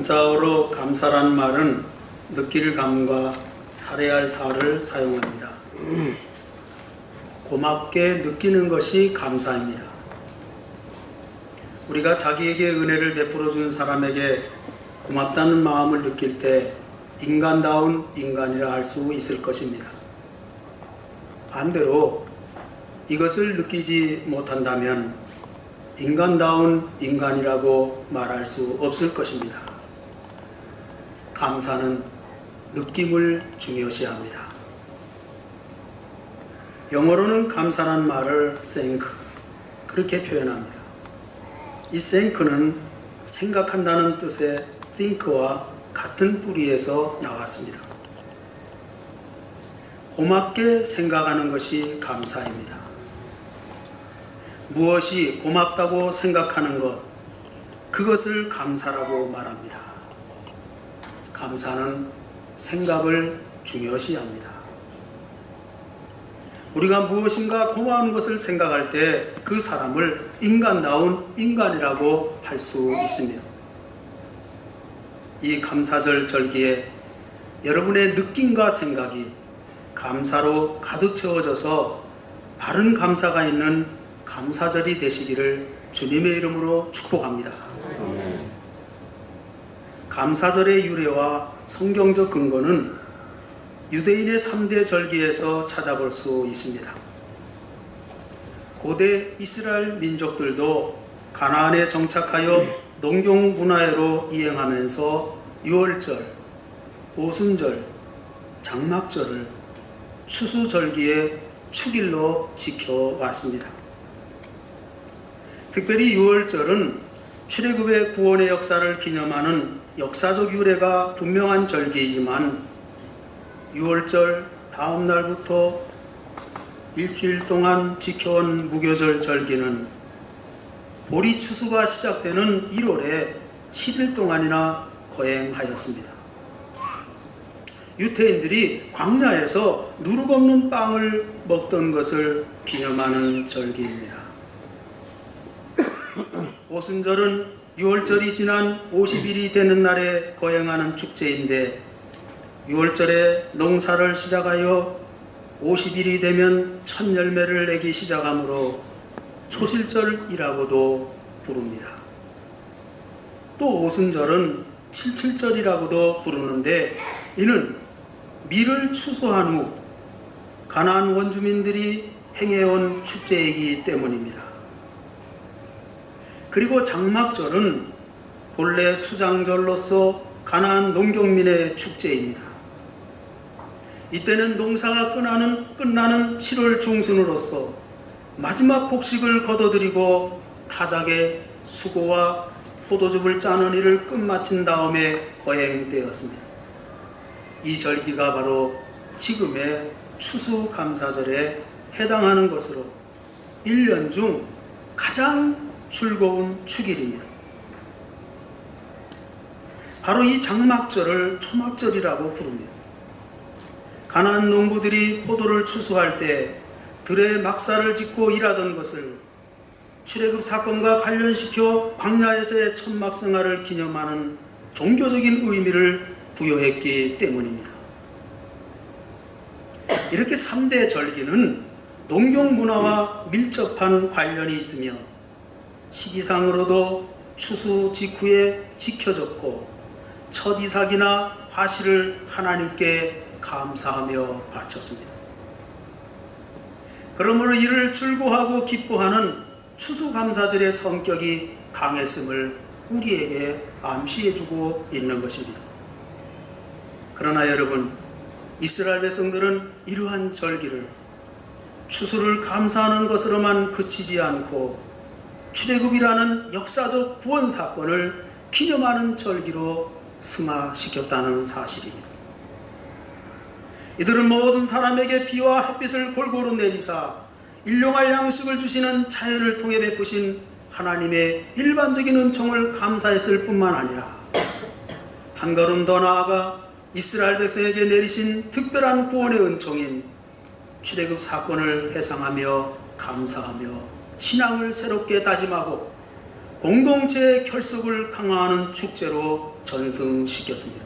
한자어로 감사란 말은 느낄 감과 살해할 살을 사용합니다. 고맙게 느끼는 것이 감사입니다. 우리가 자기에게 은혜를 베풀어 준 사람에게 고맙다는 마음을 느낄 때 인간다운 인간이라 할 수 있을 것입니다. 반대로 이것을 느끼지 못한다면 인간다운 인간이라고 말할 수 없을 것입니다. 감사는 느낌을 중요시합니다. 영어로는 감사란 말을 thank 그렇게 표현합니다. 이 thank는 생각한다는 뜻의 think와 같은 뿌리에서 나왔습니다. 고맙게 생각하는 것이 감사입니다. 무엇이 고맙다고 생각하는 것, 그것을 감사라고 말합니다. 감사는 생각을 중요시합니다. 우리가 무엇인가 고마운 것을 생각할 때 그 사람을 인간다운 인간이라고 할 수 있습니다. 이 감사절 절기에 여러분의 느낌과 생각이 감사로 가득 채워져서 바른 감사가 있는 감사절이 되시기를 주님의 이름으로 축복합니다. 감사절의 유래와 성경적 근거는 유대인의 3대 절기에서 찾아볼 수 있습니다. 고대 이스라엘 민족들도 가나안에 정착하여 농경 문화로 이행하면서 유월절, 오순절, 장막절을 추수절기의 축일로 지켜왔습니다. 특별히 유월절은 출애굽의 구원의 역사를 기념하는 역사적 유래가 분명한 절기이지만 유월절 다음 날부터 일주일 동안 지켜온 무교절 절기는 보리 추수가 시작되는 1월에 7일 동안이나 거행하였습니다. 유태인들이 광야에서 누룩 없는 빵을 먹던 것을 기념하는 절기입니다. 오순절은 유월절이 지난 50일이 되는 날에 거행하는 축제인데 유월절에 농사를 시작하여 50일이 되면 첫 열매를 내기 시작하므로 초실절이라고도 부릅니다. 또 오순절은 칠칠절이라고도 부르는데 이는 밀을 추수한 후 가나안 원주민들이 행해온 축제이기 때문입니다. 그리고 장막절은 본래 수장절로서 가나안 농경민의 축제입니다. 이때는 농사가 끝나는 7월 중순으로서 마지막 곡식을 거둬들이고 타작의 수고와 포도즙을 짜는 일을 끝마친 다음에 거행되었습니다. 이 절기가 바로 지금의 추수감사절에 해당하는 것으로 1년 중 가장 즐거운 축일입니다. 바로 이 장막절을 초막절이라고 부릅니다. 가나안 농부들이 포도를 추수할 때 들에 막사를 짓고 일하던 것을 출애굽 사건과 관련시켜 광야에서의 천막 생활을 기념하는 종교적인 의미를 부여했기 때문입니다. 이렇게 3대 절기는 농경 문화와 밀접한 관련이 있으며 시기상으로도 추수 직후에 지켜졌고 첫 이삭이나 과실을 하나님께 감사하며 바쳤습니다. 그러므로 이를 즐거워하고 기뻐하는 추수감사절의 성격이 강했음을 우리에게 암시해주고 있는 것입니다. 그러나 여러분, 이스라엘 백성들은 이러한 절기를 추수를 감사하는 것으로만 그치지 않고 출애굽이라는 역사적 구원 사건을 기념하는 절기로 승화시켰다는 사실입니다. 이들은 모든 사람에게 비와 햇빛을 골고루 내리사 일용할 양식을 주시는 자연을 통해 베푸신 하나님의 일반적인 은총을 감사했을 뿐만 아니라 한 걸음 더 나아가 이스라엘 백성에게 내리신 특별한 구원의 은총인 출애굽 사건을 회상하며 감사하며 신앙을 새롭게 다짐하고 공동체의 결속을 강화하는 축제로 전승시켰습니다.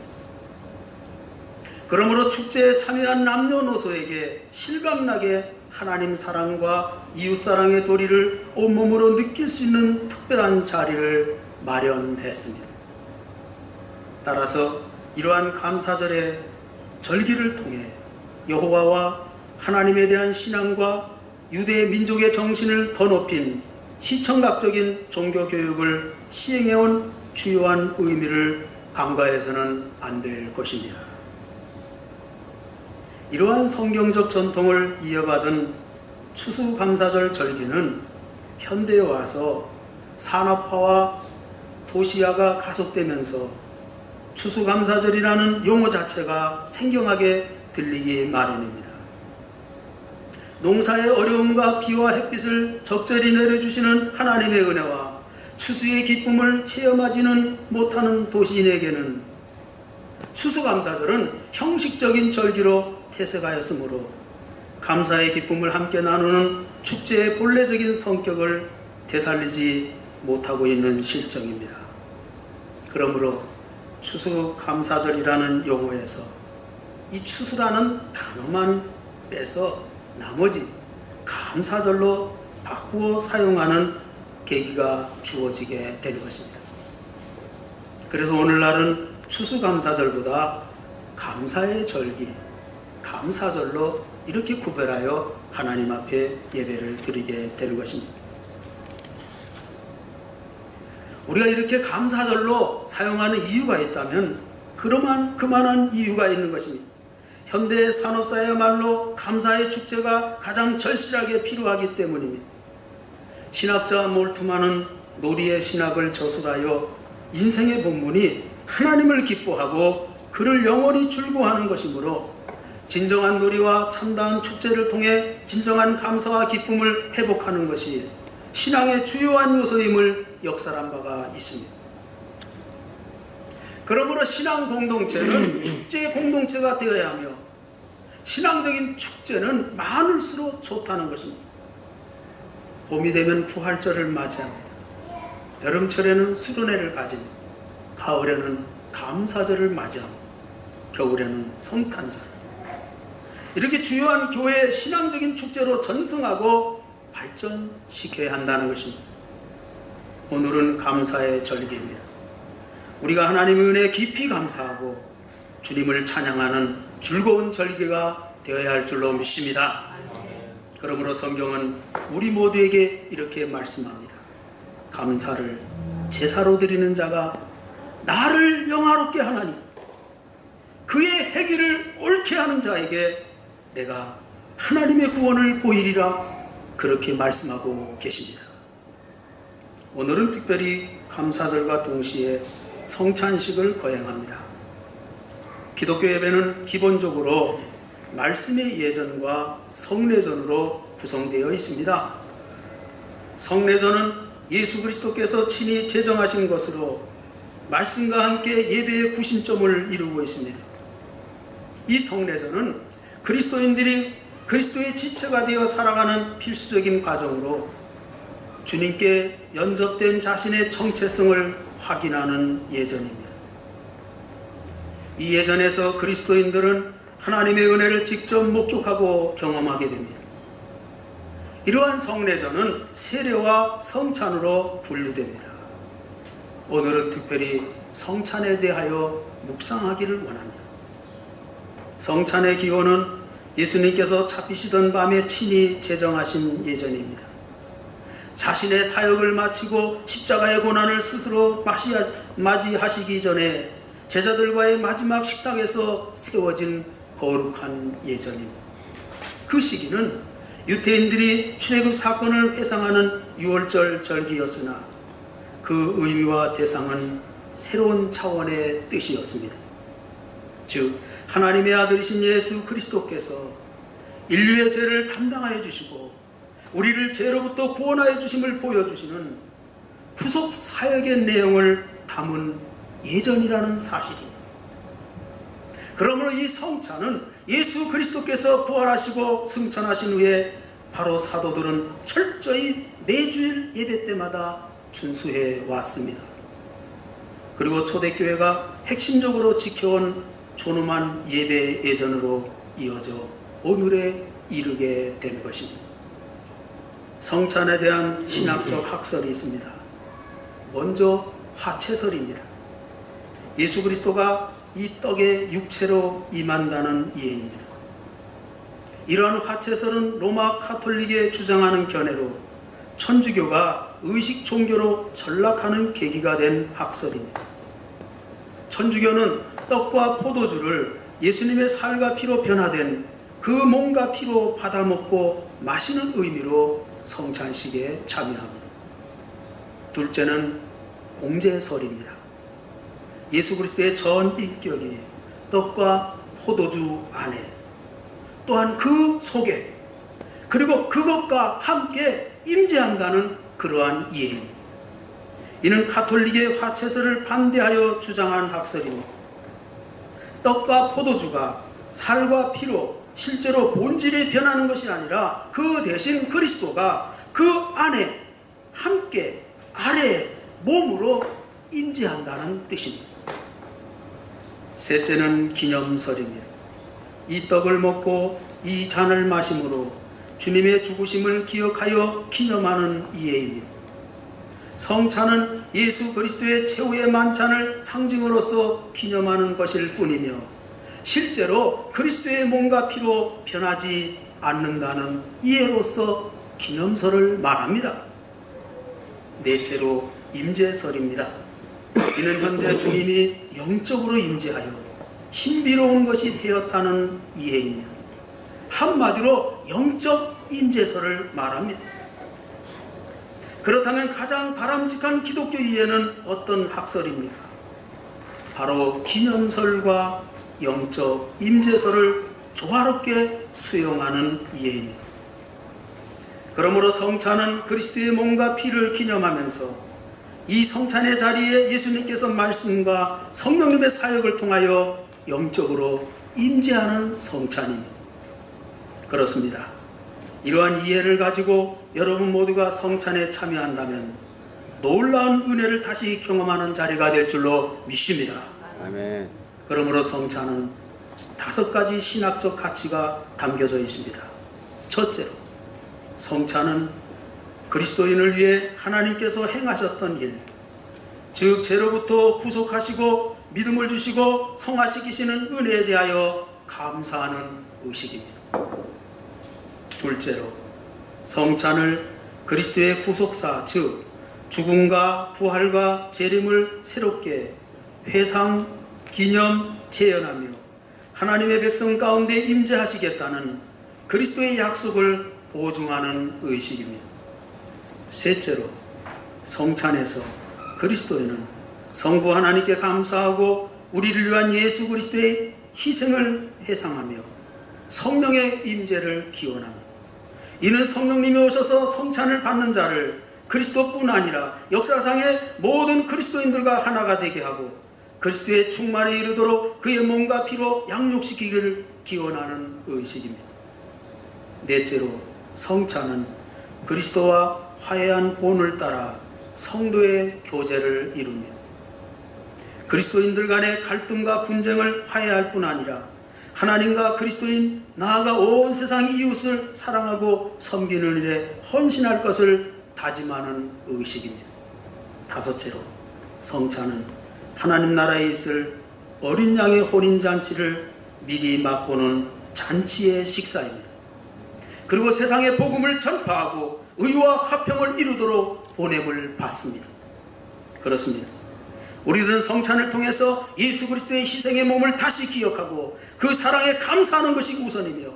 그러므로 축제에 참여한 남녀노소에게 실감나게 하나님 사랑과 이웃사랑의 도리를 온몸으로 느낄 수 있는 특별한 자리를 마련했습니다. 따라서 이러한 감사절의 절기를 통해 여호와와 하나님에 대한 신앙과 유대 민족의 정신을 더 높인 시청각적인 종교교육을 시행해온 주요한 의미를 간과해서는 안 될 것입니다. 이러한 성경적 전통을 이어받은 추수감사절 절기는 현대에 와서 산업화와 도시화가 가속되면서 추수감사절이라는 용어 자체가 생경하게 들리기 마련입니다. 농사의 어려움과 비와 햇빛을 적절히 내려주시는 하나님의 은혜와 추수의 기쁨을 체험하지는 못하는 도시인에게는 추수감사절은 형식적인 절기로 태세가였으므로 감사의 기쁨을 함께 나누는 축제의 본래적인 성격을 되살리지 못하고 있는 실정입니다. 그러므로 추수감사절이라는 용어에서 이 추수라는 단어만 빼서 나머지 감사절로 바꾸어 사용하는 계기가 주어지게 되는 것입니다. 그래서 오늘날은 추수감사절보다 감사의 절기, 감사절로 이렇게 구별하여 하나님 앞에 예배를 드리게 되는 것입니다. 우리가 이렇게 감사절로 사용하는 이유가 있다면 그만한 이유가 있는 것입니다. 현대 산업사회야말로 감사의 축제가 가장 절실하게 필요하기 때문입니다. 신학자 몰트만은 놀이의 신학을 저술하여 인생의 본문이 하나님을 기뻐하고 그를 영원히 즐거워하는 것이므로 진정한 놀이와 참다운 축제를 통해 진정한 감사와 기쁨을 회복하는 것이 신앙의 주요한 요소임을 역사한 바가 있습니다. 그러므로 신앙 공동체는 축제 공동체가 되어야 하며 신앙적인 축제는 많을수록 좋다는 것입니다. 봄이 되면 부활절을 맞이합니다. 여름철에는 수련회를 가집니다. 가을에는 감사절을 맞이합니다. 겨울에는 성탄절. 이렇게 주요한 교회의 신앙적인 축제로 전승하고 발전시켜야 한다는 것입니다. 오늘은 감사의 절기입니다. 우리가 하나님의 은혜에 깊이 감사하고 주님을 찬양하는 즐거운 절기가 되어야 할 줄로 믿습니다. 그러므로 성경은 우리 모두에게 이렇게 말씀합니다. 감사를 제사로 드리는 자가 나를 영화롭게 하나니 그의 행위를 옳게 하는 자에게 내가 하나님의 구원을 보이리라, 그렇게 말씀하고 계십니다. 오늘은 특별히 감사절과 동시에 성찬식을 거행합니다. 기독교 예배는 기본적으로 말씀의 예전과 성례전으로 구성되어 있습니다. 성례전은 예수 그리스도께서 친히 제정하신 것으로 말씀과 함께 예배의 구심점을 이루고 있습니다. 이 성례전은 그리스도인들이 그리스도의 지체가 되어 살아가는 필수적인 과정으로 주님께 연접된 자신의 정체성을 확인하는 예전입니다. 이 예전에서 그리스도인들은 하나님의 은혜를 직접 목격하고 경험하게 됩니다. 이러한 성례전은 세례와 성찬으로 분류됩니다. 오늘은 특별히 성찬에 대하여 묵상하기를 원합니다. 성찬의 기원은 예수님께서 잡히시던 밤에 친히 제정하신 예전입니다. 자신의 사역을 마치고 십자가의 고난을 스스로 맞이하시기 전에 제자들과의 마지막 식탁에서 세워진 거룩한 예전입니다. 그 시기는 유대인들이 출애굽 사건을 회상하는 유월절 절기였으나 그 의미와 대상은 새로운 차원의 뜻이었습니다. 즉 하나님의 아들이신 예수 그리스도께서 인류의 죄를 담당하여 주시고 우리를 죄로부터 구원하여 주심을 보여주시는 구속 사역의 내용을 담은 예전이라는 사실입니다. 그러므로 이 성찬은 예수 그리스도께서 부활하시고 승천하신 후에 바로 사도들은 철저히 매주일 예배 때마다 준수해 왔습니다. 그리고 초대교회가 핵심적으로 지켜온 존엄한 예배 예전으로 이어져 오늘에 이르게 된 것입니다. 성찬에 대한 신학적 학설이 있습니다. 먼저 화채설입니다. 예수 그리스도가 이 떡에 육체로 임한다는 이해입니다. 이러한 화채설은 로마 카톨릭에 주장하는 견해로 천주교가 의식 종교로 전락하는 계기가 된 학설입니다. 천주교는 떡과 포도주를 예수님의 살과 피로 변화된 그 몸과 피로 받아먹고 마시는 의미로 성찬식에 참여합니다. 둘째는 공제설입니다. 예수 그리스도의 전 인격이 떡과 포도주 안에, 또한 그 속에, 그리고 그것과 함께 임재한다는 그러한 이해입니다. 이는 카톨릭의 화채설을 반대하여 주장한 학설입니다. 떡과 포도주가 살과 피로 실제로 본질이 변하는 것이 아니라 그 대신 그리스도가 그 안에 함께 아래에 몸으로 임재한다는 뜻입니다. 셋째는 기념설입니다. 이 떡을 먹고 이 잔을 마심으로 주님의 죽으심을 기억하여 기념하는 이해입니다. 성찬은 예수 그리스도의 최후의 만찬을 상징으로서 기념하는 것일 뿐이며 실제로 그리스도의 몸과 피로 변하지 않는다는 이해로서 기념설을 말합니다. 넷째로 임재설입니다. 이는 현재 주님이 영적으로 임재하여 신비로운 것이 되었다는 이해입니다. 한마디로 영적 임재설을 말합니다. 그렇다면 가장 바람직한 기독교 이해는 어떤 학설입니까? 바로 기념설과 영적 임재설을 조화롭게 수용하는 이해입니다. 그러므로 성찬은 그리스도의 몸과 피를 기념하면서 이 성찬의 자리에 예수님께서 말씀과 성령님의 사역을 통하여 영적으로 임재하는 성찬입니다. 그렇습니다. 이러한 이해를 가지고 여러분 모두가 성찬에 참여한다면 놀라운 은혜를 다시 경험하는 자리가 될 줄로 믿습니다. 아멘. 그러므로 성찬은 5가지 신학적 가치가 담겨져 있습니다. 첫째로, 성찬은 그리스도인을 위해 하나님께서 행하셨던 일, 즉 죄로부터 구속하시고 믿음을 주시고 성화시키시는 은혜에 대하여 감사하는 의식입니다. 둘째로, 성찬을 그리스도의 구속사, 즉 죽음과 부활과 재림을 새롭게 회상, 기념, 재현하며 하나님의 백성 가운데 임재하시겠다는 그리스도의 약속을 보증하는 의식입니다. 셋째로, 성찬에서 그리스도인은 성부 하나님께 감사하고 우리를 위한 예수 그리스도의 희생을 회상하며 성령의 임재를 기원합니다. 이는 성령님이 오셔서 성찬을 받는 자를 그리스도뿐 아니라 역사상의 모든 그리스도인들과 하나가 되게 하고 그리스도의 충만에 이르도록 그의 몸과 피로 양육시키기를 기원하는 의식입니다. 넷째로, 성찬은 그리스도와 화해한 본을 따라 성도의 교제를 이룹니다. 그리스도인들 간의 갈등과 분쟁을 화해할 뿐 아니라 하나님과 그리스도인, 나아가 온 세상 이웃을 사랑하고 섬기는 일에 헌신할 것을 다짐하는 의식입니다. 다섯째로, 성찬은 하나님 나라에 있을 어린 양의 혼인잔치를 미리 맛보는 잔치의 식사입니다. 그리고 세상의 복음을 전파하고 의와 화평을 이루도록 보냄을 받습니다. 그렇습니다. 우리들은 성찬을 통해서 예수 그리스도의 희생의 몸을 다시 기억하고 그 사랑에 감사하는 것이 우선이며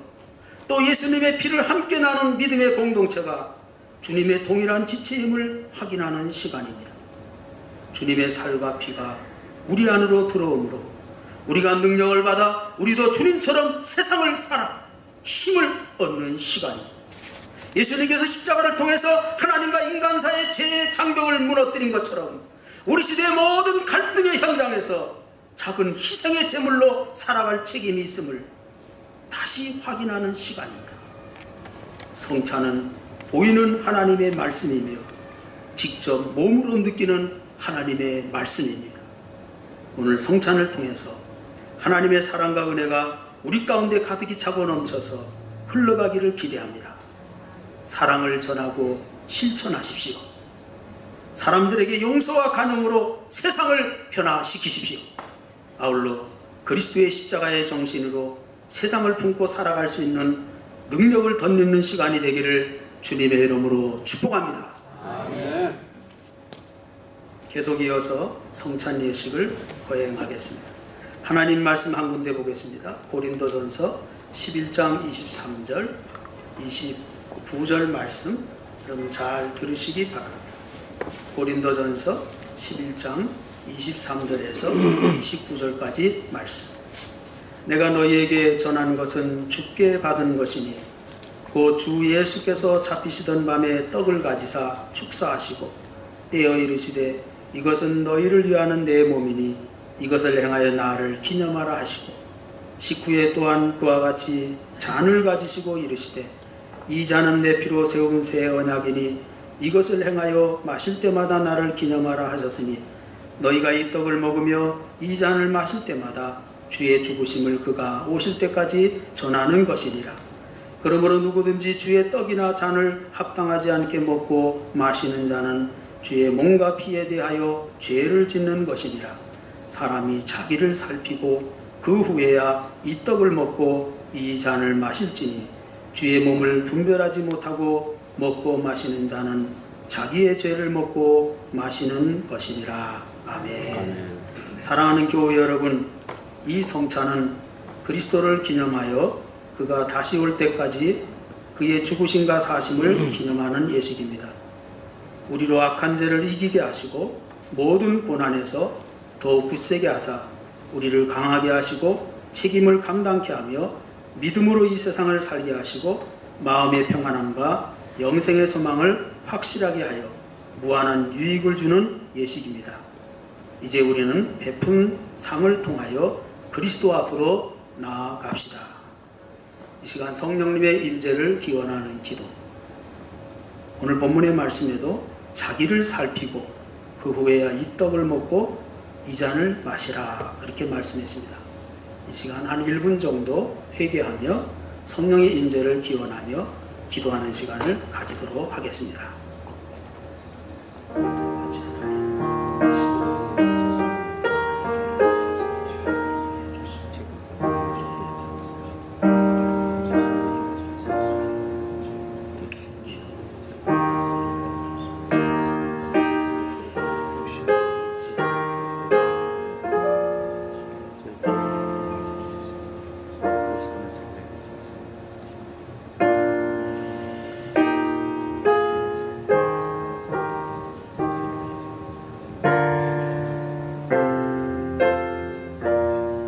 또 예수님의 피를 함께 나눈 믿음의 공동체가 주님의 동일한 지체임을 확인하는 시간입니다. 주님의 살과 피가 우리 안으로 들어오므로 우리가 능력을 받아 우리도 주님처럼 세상을 살아 힘을 얻는 시간입니다. 예수님께서 십자가를 통해서 하나님과 인간 사이의 죄의 장벽을 무너뜨린 것처럼 우리 시대의 모든 갈등의 현장에서 작은 희생의 제물로 살아갈 책임이 있음을 다시 확인하는 시간입니다. 성찬은 보이는 하나님의 말씀이며 직접 몸으로 느끼는 하나님의 말씀입니다. 오늘 성찬을 통해서 하나님의 사랑과 은혜가 우리 가운데 가득히 차고 넘쳐서 흘러가기를 기대합니다. 사랑을 전하고 실천하십시오. 사람들에게 용서와 간용으로 세상을 변화시키십시오. 아울러 그리스도의 십자가의 정신으로 세상을 품고 살아갈 수 있는 능력을 덧입는 시간이 되기를 주님의 이름으로 축복합니다. 아멘. 계속 이어서 성찬 예식을 거행하겠습니다. 하나님 말씀 한 군데 보겠습니다. 고린도전서 11장 23절 29절 말씀 여러분 잘 들으시기 바랍니다. 고린도전서 11장 23절에서 29절까지 말씀. 내가 너희에게 전한 것은 주께 받은 것이니 곧 주 예수께서 잡히시던 밤에 떡을 가지사 축사하시고 떼어 이르시되 이것은 너희를 위하는 내 몸이니 이것을 행하여 나를 기념하라 하시고 식후에 또한 그와 같이 잔을 가지시고 이르시되 이 잔은 내 피로 세운 새 언약이니 이것을 행하여 마실 때마다 나를 기념하라 하셨으니 너희가 이 떡을 먹으며 이 잔을 마실 때마다 주의 죽으심을 그가 오실 때까지 전하는 것이니라. 그러므로 누구든지 주의 떡이나 잔을 합당하지 않게 먹고 마시는 자는 주의 몸과 피에 대하여 죄를 짓는 것이니라. 사람이 자기를 살피고 그 후에야 이 떡을 먹고 이 잔을 마실지니 주의 몸을 분별하지 못하고 먹고 마시는 자는 자기의 죄를 먹고 마시는 것이니라. 아멘. 사랑하는 교회 여러분, 이 성찬은 그리스도를 기념하여 그가 다시 올 때까지 그의 죽으심과 사심을 기념하는 예식입니다. 우리로 악한 죄를 이기게 하시고 모든 고난에서 더욱 굳세게 하사 우리를 강하게 하시고 책임을 감당케 하며 믿음으로 이 세상을 살게 하시고 마음의 평안함과 영생의 소망을 확실하게 하여 무한한 유익을 주는 예식입니다. 이제 우리는 베푼 상을 통하여 그리스도 앞으로 나아갑시다. 이 시간 성령님의 임재를 기원하는 기도. 오늘 본문의 말씀에도 자기를 살피고 그 후에야 이 떡을 먹고 이 잔을 마시라 그렇게 말씀했습니다. 이 시간 한 1분 정도 회개하며 성령의 임재를 기원하며 기도하는 시간을 가지도록 하겠습니다.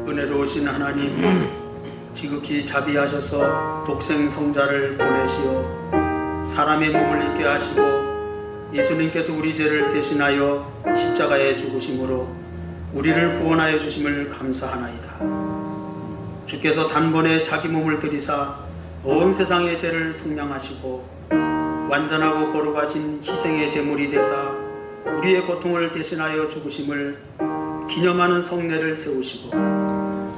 은혜로우신 하나님, 지극히 자비하셔서 독생 성자를 보내시어 사람의 몸을 입게 하시고 예수님께서 우리 죄를 대신하여 십자가에 죽으심으로 우리를 구원하여 주심을 감사하나이다. 주께서 단번에 자기 몸을 들이사 온 세상의 죄를 속량하시고 완전하고 거룩하신 희생의 제물이 되사 우리의 고통을 대신하여 죽으심을 기념하는 성례를 세우시고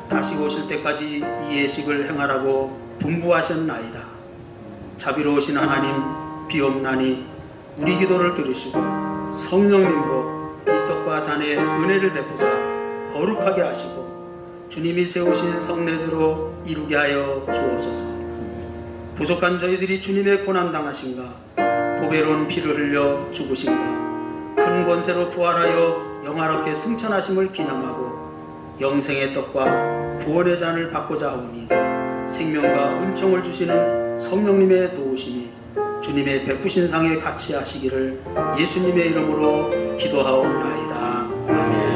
다시 오실 때까지 이 예식을 행하라고 분부하셨나이다. 자비로우신 하나님, 비옵나니 우리 기도를 들으시고 성령님으로 이 떡과 잔의 은혜를 베푸사 거룩하게 하시고 주님이 세우신 성례대로 이루게 하여 주옵소서. 부족한 저희들이 주님의 고난당하신가 보배로운 피를 흘려 죽으신가 큰 권세로 부활하여 영화롭게 승천하심을 기념하고 영생의 떡과 구원의 잔을 받고자 하오니 생명과 은총을 주시는 성령님의 도우심이 주님의 베푸신 상에 같이 하시기를 예수님의 이름으로 기도하옵나이다. 아멘.